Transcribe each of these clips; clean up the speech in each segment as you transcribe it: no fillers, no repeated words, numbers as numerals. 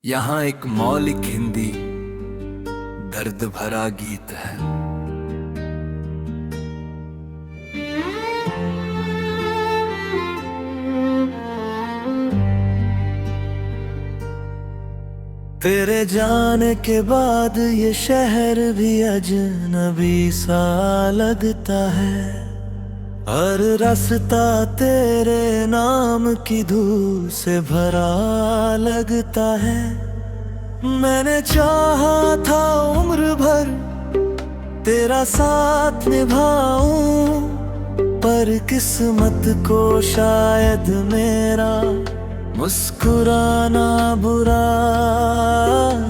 यहाँ एक मौलिक हिंदी दर्द भरा गीत है। तेरे जाने के बाद ये शहर भी अजनबी सा लगता है। हर रास्ता तेरे नाम की धूल से भरा लगता है। मैंने चाहा था उम्र भर तेरा साथ निभाऊं, पर किस्मत को शायद मेरा मुस्कुराना बुरा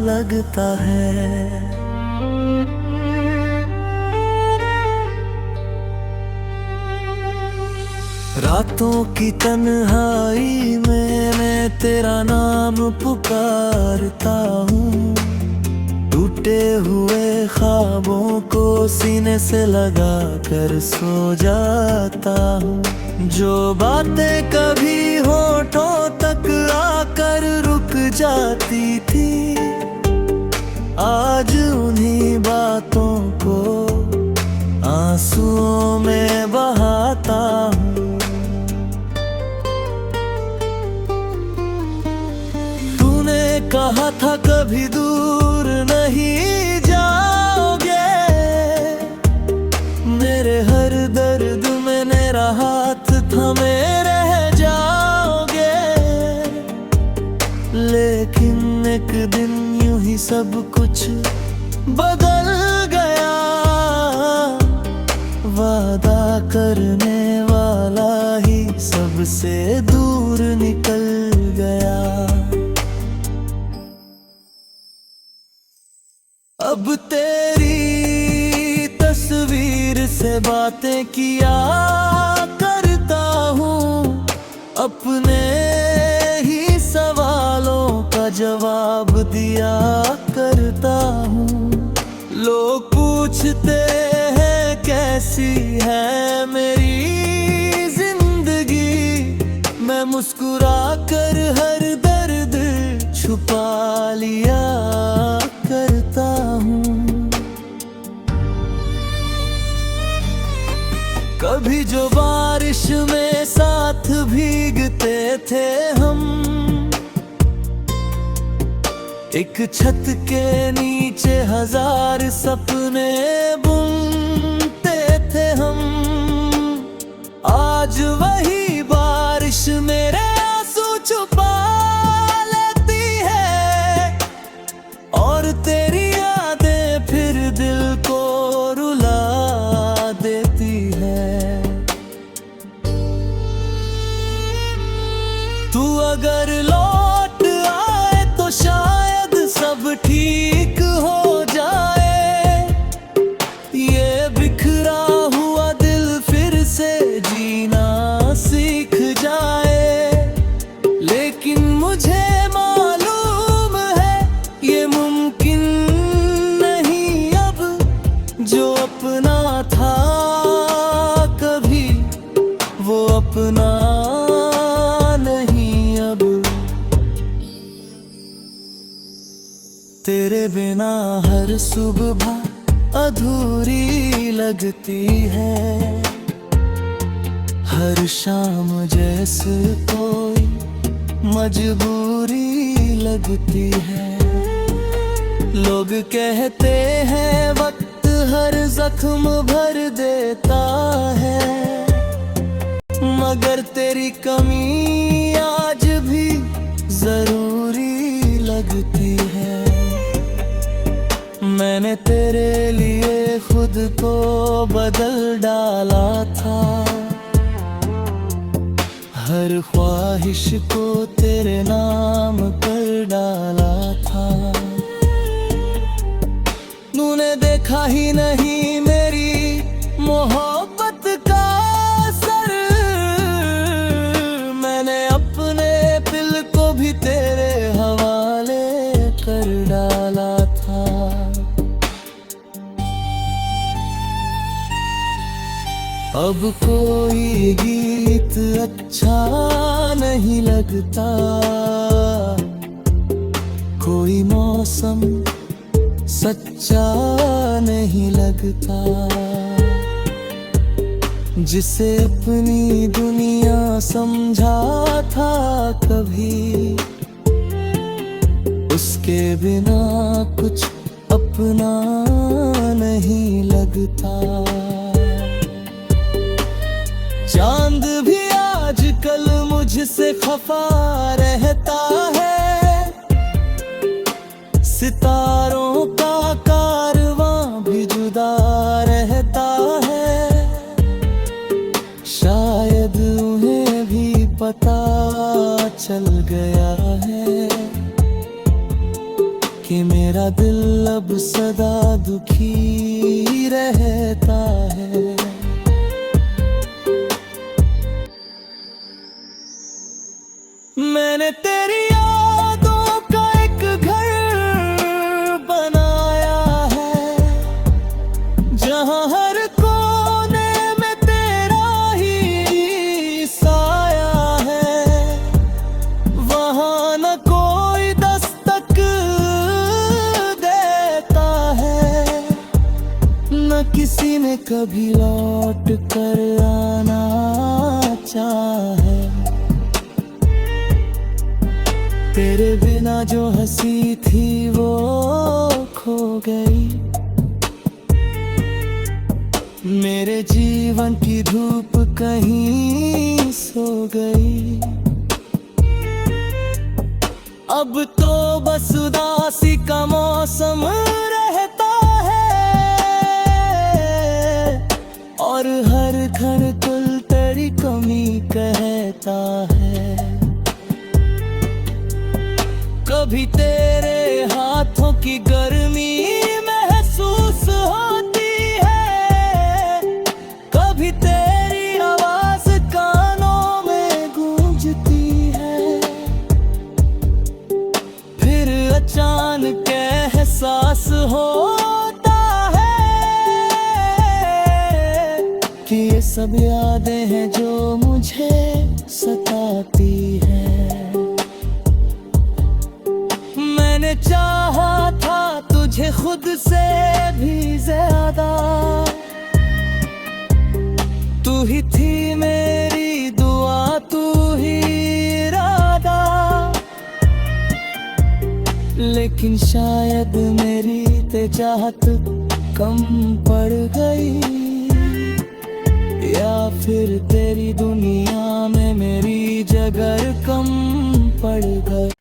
लगता है। रातों की तन्हाई में मैं तेरा नाम पुकारता हूँ। टूटे हुए ख्वाबों को सीने से लगा कर सो जाता हूँ। जो बातें कभी होठों तक आकर रुक जाती थी, आज उन्हीं बातों को आंसुओं में बहाता हूँ। कहा था कभी दूर नहीं जाओगे, मेरे हर दर्द में मेरा हाथ थामे रह जाओगे। लेकिन एक दिन यूं ही सब कुछ बदल गया, वादा करने वाला ही सबसे दूर निकल गया। अब तेरी तस्वीर से बातें किया करता हूँ, अपने ही सवालों का जवाब दिया करता हूँ। लोग पूछते हैं कैसी है मेरी जिंदगी, मैं मुस्कुरा कर हर दर्द छुपा लिया करता हूँ। कभी जो बारिश में साथ भीगते थे हम, एक छत के नीचे हजार सपने बुनते थे हम। आज वही बारिश मेरे आंसू छुपा लेती है, और तेरी यादें फिर दिल को रुला देती है। तू अगर लौट आए तो शायद सब ठीक हो जाए, ये बिखरा हुआ दिल फिर से जीना सीख जाए। लेकिन मुझे मालूम है ये मुमकिन नहीं अब, जो अपना था कभी वो अपना नहीं अब। तेरे बिना हर सुबह अधूरी लगती है, हर शाम जैसे कोई मजबूरी लगती है। लोग कहते हैं वक्त हर जख्म भर देता है, मगर तेरी कमी आज भी जरूरी लगती है। मैंने तेरे लिए खुद को बदल डाला था, हर ख्वाहिश को तेरे नाम कर डाला था। तूने देखा ही नहीं मेरी मोहब्बत का असर, मैंने अपने दिल को भी तेरे हवाले कर डाला था। अब कोई गीत अच्छा नहीं लगता, मौसम सच्चा नहीं लगता। जिसे अपनी दुनिया समझा था कभी, उसके बिना कुछ अपना नहीं लगता। चांद भी आजकल मुझसे खफा रहता है, सितारों का कारवां भी जुदा रहता है। शायद उन्हें भी पता चल गया है कि मेरा दिल अब सदा दुखी रहता है। मैंने तेरी यादों का एक घर बनाया है, जहां हर कोने में तेरा ही साया है। वहां न कोई दस्तक देता है, न किसी ने कभी लौट कर आना चाहे। तेरे बिना जो हंसी थी वो खो गई, मेरे जीवन की धूप कहीं सो गई। अब तो बस उदासी का मौसम रहता है, और हर क्षण कुल तेरी कमी कहता है। कभी तेरे हाथों की गर्मी महसूस होती है, कभी तेरी आवाज कानों में गूंजती है। फिर अचानक एहसास होता है कि ये सब यादें हैं जो मुझे सताती हैं। मैंने चाहा था तुझे खुद से भी ज्यादा, तू ही थी मेरी दुआ, तू ही इरादा। लेकिन शायद मेरी चाहत कम पड़ गई, या फिर तेरी दुनिया में मेरी जगह कम पड़ गई।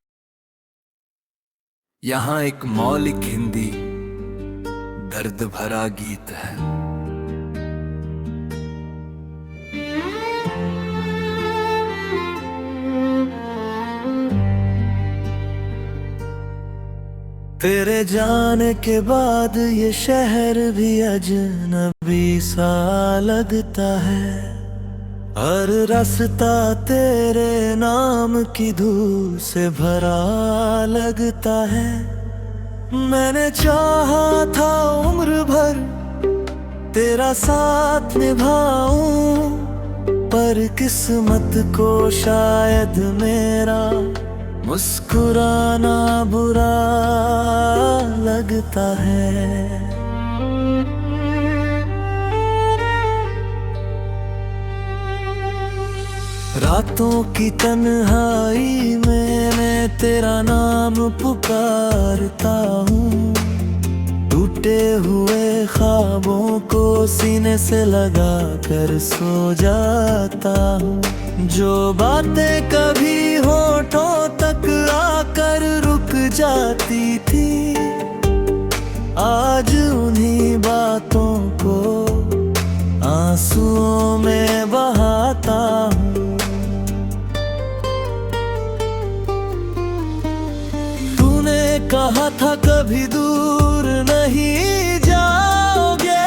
यहाँ एक मौलिक हिंदी दर्द भरा गीत है। तेरे जाने के बाद ये शहर भी अजनबी सा लगता है। हर रास्ता तेरे नाम की धूल से भरा लगता है। मैंने चाहा था उम्र भर तेरा साथ निभाऊं, पर किस्मत को शायद मेरा मुस्कुराना बुरा लगता है। रातों की तन्हाई में मैं तेरा नाम पुकारता हूँ, टूटे हुए ख्वाबों को सीने से लगा कर सो जाता हूँ। जो बातें कभी होठों तक आकर रुक जाती थी, आज उन्हीं बातों को आंसुओं में बहाता हूँ। कहा था कभी दूर नहीं जाओगे,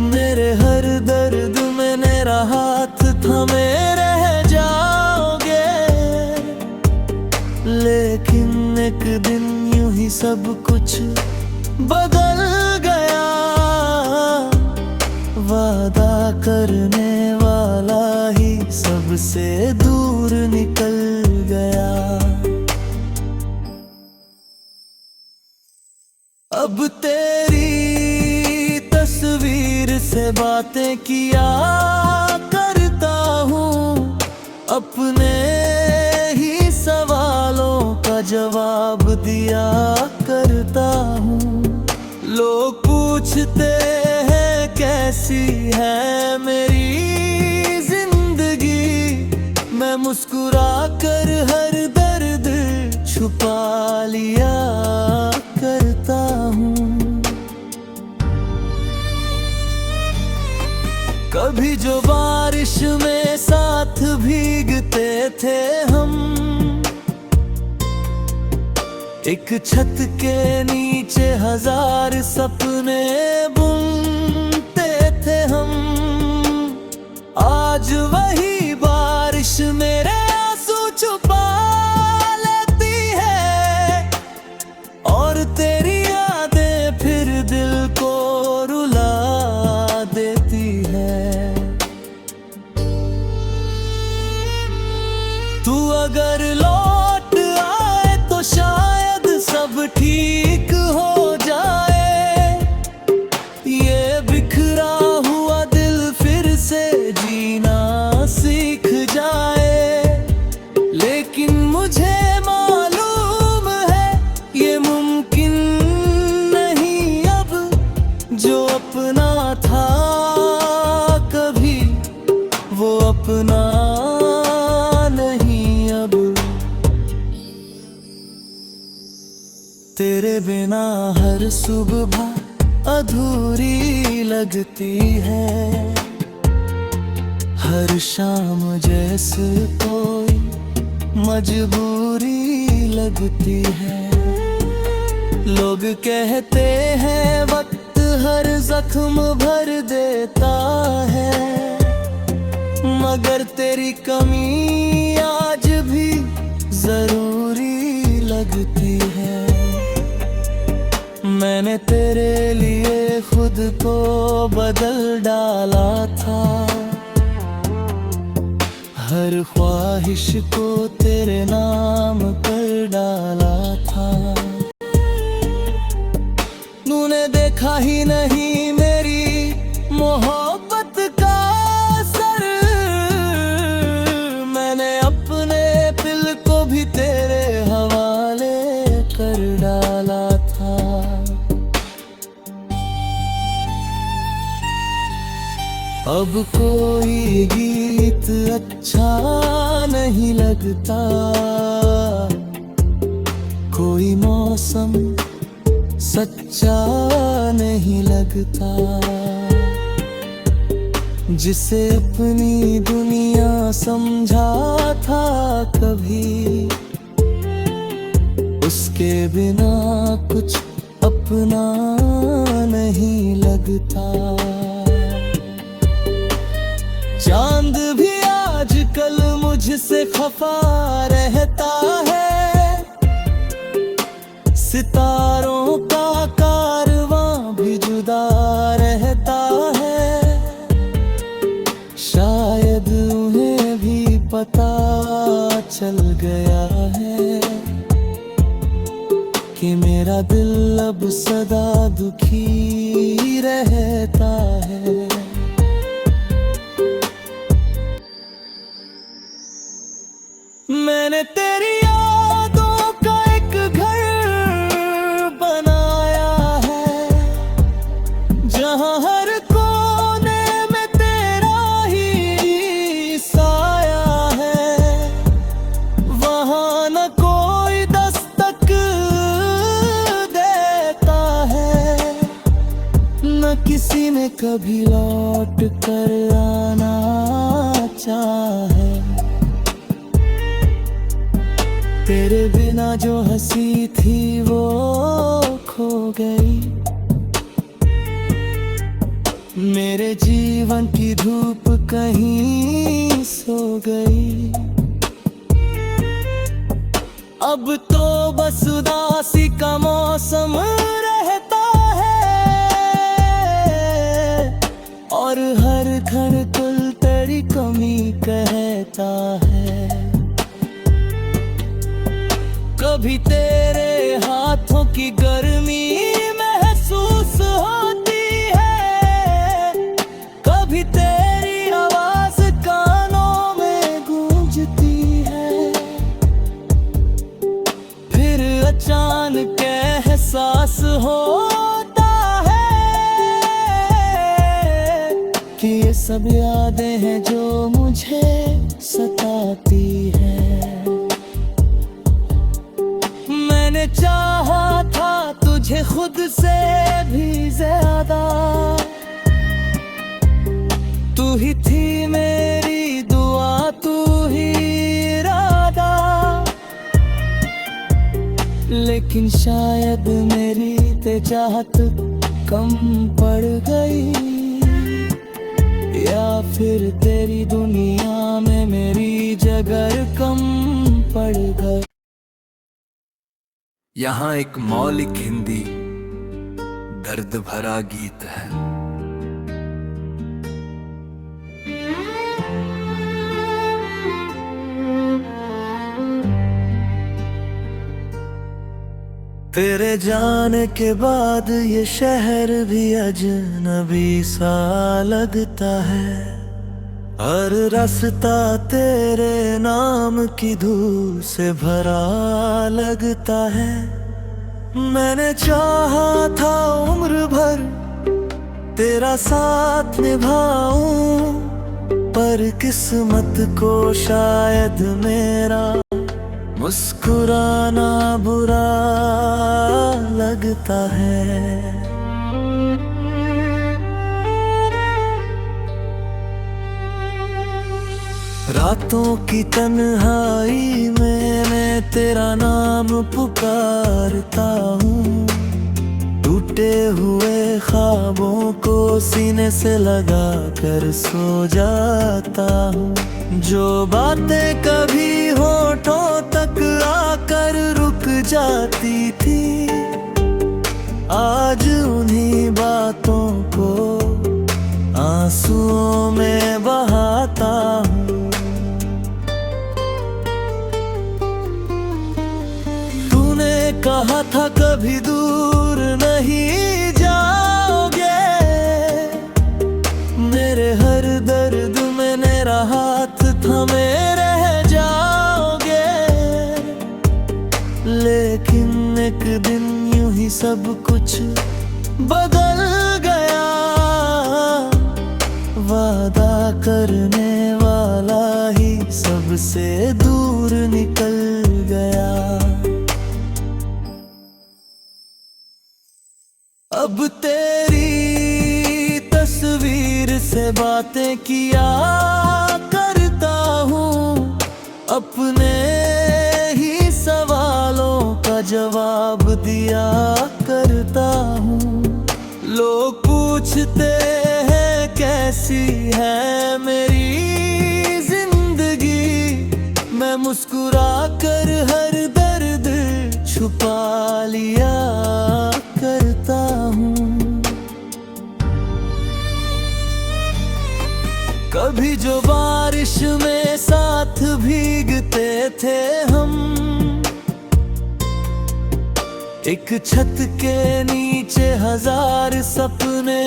मेरे हर दर्द में मेरा हाथ थामे रह जाओगे। लेकिन एक दिन यूं ही सब कुछ बदल गया, वादा करने वाला ही सबसे दूर निकल गया। बातें किया करता हूँ, अपने ही सवालों का जवाब दिया करता हूँ। लोग पूछते हैं कैसी है मेरी जिंदगी, मैं मुस्कुरा कर हर दर्द छुपा लिया करता हूँ। कभी जो बारिश में साथ भीगते थे हम, एक छत के नीचे हजार सपने बुनते थे हम। आज वही बारिश मेरे आंसू छुपा लेती है, और तेरी यादें फिर दिल को रुला देती है। तू अगर लौट आए तो शायद सब ठीक हो जाए, ये बिखरा हुआ दिल फिर से जीना सीख जाए। लेकिन मुझे मालूम है ये मुमकिन नहीं अब, जो अपना था कभी वो अपना नहीं अब। तेरे बिना हर सुबह अधूरी लगती है, हर शाम जैसे कोई मजबूरी लगती है। लोग कहते हैं वक्त हर जख्म भर देता है, मगर तेरी कमी आज भी जरूरी लगती है। मैंने तेरे लिए खुद को बदल डाला था, हर ख्वाहिश को तेरे नाम कर डाला था। तूने देखा ही नहीं मेरी मोहब्बत का असर, मैंने अपने दिल को भी तेरे हवाले कर डाला था। अब कोई गीत अच्छा नहीं लगता, कोई मौसम सच्चा नहीं लगता। जिसे अपनी दुनिया समझा था कभी, उसके बिना कुछ अपना नहीं लगता। चांद भी आजकल मुझसे खफा रहता है, सितारों का कारवां भी जुदा रहता है। शायद उन्हें भी पता चल गया है कि मेरा दिल अब सदा दुखी रहता है। मैंने तेरी यादों का एक घर बनाया है, जहां हर कोने में तेरा ही साया है। वहां न कोई दस्तक देता है, न किसी ने कभी लौट कर आना चाहे। तेरे बिना जो हंसी थी वो खो गई, मेरे जीवन की धूप कहीं सो गई। अब तो बस उदासी का मौसम रहता है, और हर क्षण कुल तेरी कमी कहता है। कभी तेरे हाथों की गर्मी महसूस होती है, कभी चाहा था तुझे खुद से भी ज्यादा, तू ही थी मेरी दुआ, तू ही इरादा। लेकिन शायद मेरी ते चाहत कम पड़ गई, या फिर तेरी दुनिया में मेरी जगह कम पड़ गई। यहाँ एक मौलिक हिंदी दर्द भरा गीत है। तेरे जाने के बाद ये शहर भी अजनबी सा लगता है, हर रास्ता तेरे नाम की धूल से भरा लगता है। मैंने चाहा था उम्र भर तेरा साथ निभाऊं, पर किस्मत को शायद मेरा मुस्कुराना बुरा लगता है। रातों की तन्हाई में मैं तेरा नाम पुकारता हूँ, टूटे हुए ख्वाबों को सीने से लगा कर सो जाता हूँ। जो बातें कभी होठों तक आकर रुक जाती थी, आज उन्हीं बातों को आंसुओं में बहाता हूँ। तूने कहा था कभी दूर नहीं जाओगे, मेरे हर दर्द में मेरा हाथ थमे रह जाओगे। लेकिन एक दिन यूं ही सब कुछ बदल गया, वादा करने वाला ही सबसे दूर निकल गया। अब तेरी तस्वीर से बातें किया करता हूँ, अपने ही सवालों का जवाब दिया करता हूँ। लोग पूछते हैं कैसी है मेरी जिंदगी, मैं मुस्कुरा कर हर दर्द छुपा लिया करता हूँ। कभी जो बारिश में साथ भीगते थे हम, एक छत के नीचे हजार सपने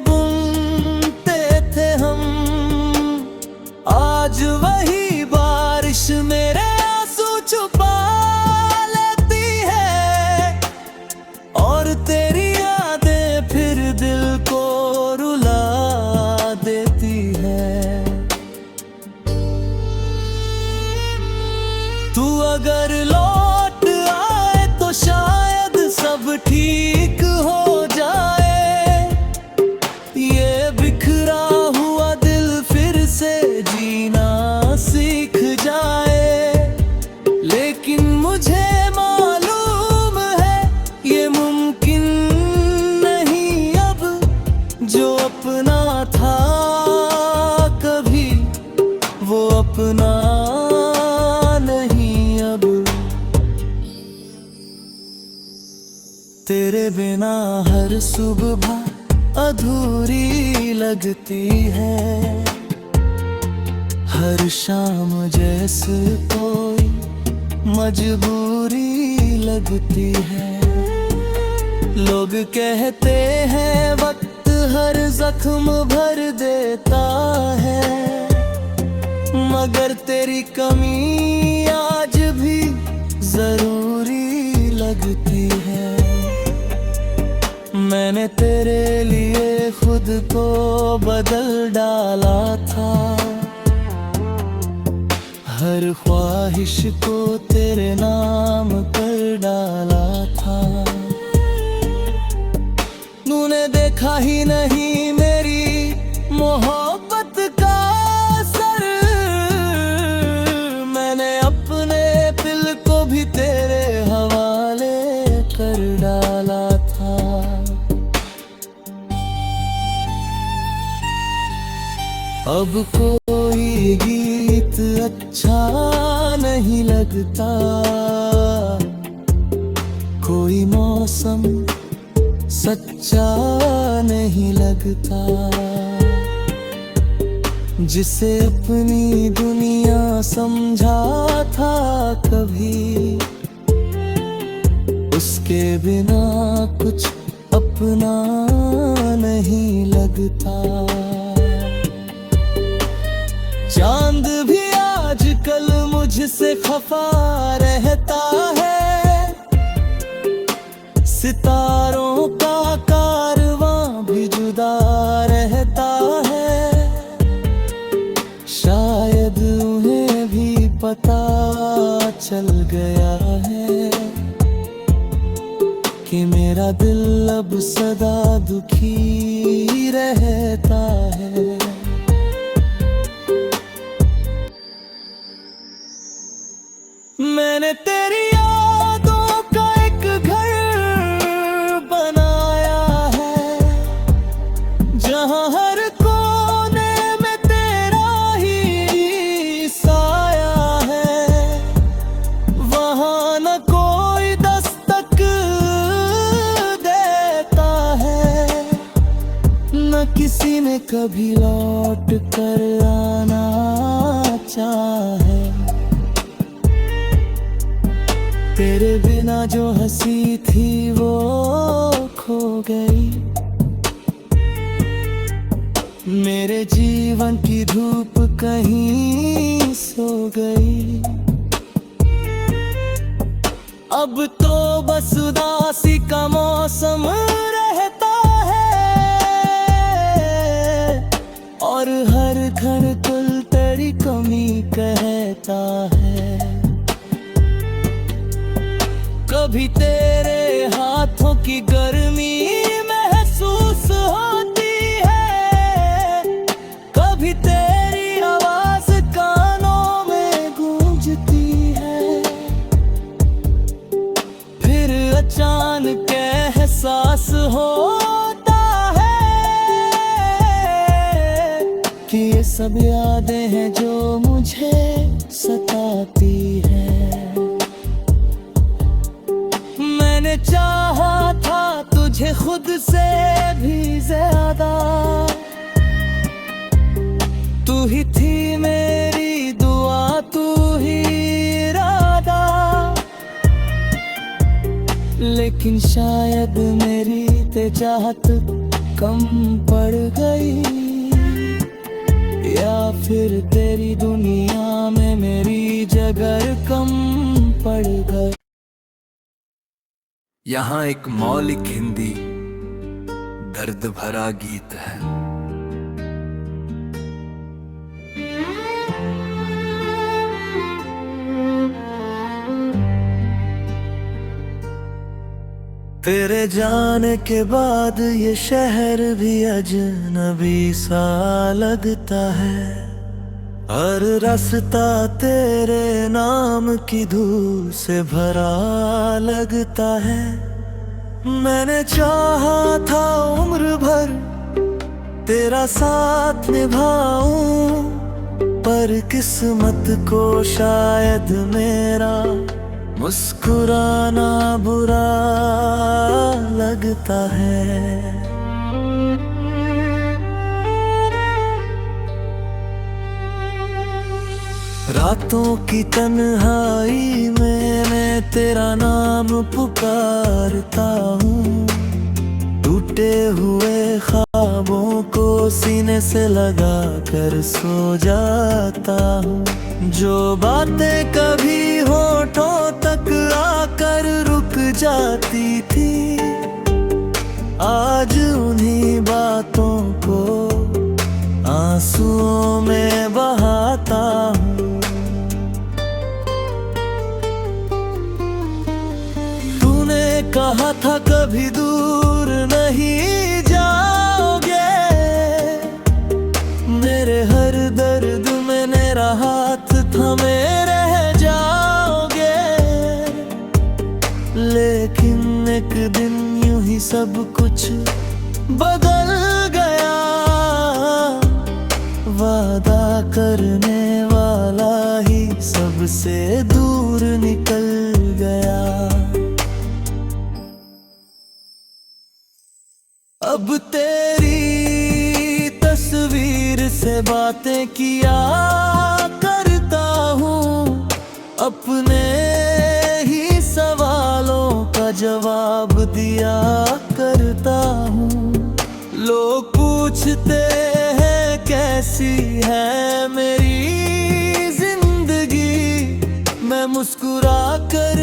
बुनते थे हम। आज वही बारिश मेरे आंसू छुपा लेती है, और तेरी यादें फिर दिल को रुला देती है। तू अगर लौट आए तो शायद सब ठीक हो जाए, ये बिखरा हुआ दिल फिर से जीना सीख जाए। लेकिन मुझे मालूम है ये मुमकिन नहीं अब, जो अपना था कभी वो अपना नहीं अब। तेरे बिना हर सुबह अधूरी लगती है, हर शाम जैसे कोई मजबूरी लगती है। लोग कहते हैं वक्त हर जख्म भर देता है, मगर तेरी कमी आज भी जरूरी लगती है। मैंने तेरे लिए खुद को बदल डाला था, हर ख्वाहिश को तेरे नाम कर डाला था। तूने देखा ही नहीं मेरी मोहब्बत का असर, मैंने अपने दिल को भी तेरे हवाले कर डाला था। अब कोई गीत अच्छा नहीं लगता, कोई मौसम सच्चा नहीं लगता, जिसे अपनी दुनिया समझा था कभी, उसके बिना कुछ अपना नहीं लगता। चांद भी आजकल मुझसे खफा रहता है, सितारों का कारवां भी जुदा रहता है। शायद उन्हें भी पता चल गया है कि मेरा दिल अब सदा दुखी रहता है। मैंने तेरी यादों का एक घर बनाया है, जहां हर कोने में तेरा ही साया है। वहां न कोई दस्तक देता है, न किसी ने कभी लौट कर आना चाहे। तेरे बिना जो हंसी थी वो खो गई, मेरे जीवन की धूप कहीं सो गई। अब तो बस उदासी का मौसम रहता है, और हर क्षण कुल तेरी कमी कहता है। कभी तेरे हाथों की गर्मी महसूस होती है, कभी तेरी आवाज कानों में गूंजती है। फिर अचानक एहसास होता है कि ये सब यादें हैं जो मुझे सताती है। मैंने चाहा था तुझे खुद से भी ज्यादा, तू ही थी मेरी दुआ, तू ही इरादा। लेकिन शायद मेरी चाहत कम पड़ गई, या फिर तेरी दुनिया में मेरी जगह कम पड़ गई। यहाँ एक मौलिक हिंदी दर्द भरा गीत है। तेरे जाने के बाद ये शहर भी अजनबी सा लगता है। हर रास्ता तेरे नाम की धूल से भरा लगता है। मैंने चाहा था उम्र भर तेरा साथ निभाऊं, पर किस्मत को शायद मेरा मुस्कुराना बुरा लगता है। रातों की तन्हाई में मैं तेरा नाम पुकारता हूँ, टूटे हुए ख्वाबों को सीने से लगा कर सो जाता हूँ। जो बातें कभी होठों तक आकर रुक जाती थी, आज उन्हीं बातों को आंसुओं में बहाता हूँ। कहा था कभी दूर नहीं जाओगे, मेरे हर दर्द में मेरा हाथ थामे रह जाओगे। लेकिन एक दिन यूं ही सब कुछ बदल गया, वादा करने वाला ही सबसे दूर निकल गया। अब तेरी तस्वीर से बातें किया करता हूँ, अपने ही सवालों का जवाब दिया करता हूँ। लोग पूछते हैं कैसी है मेरी जिंदगी, मैं मुस्कुरा कर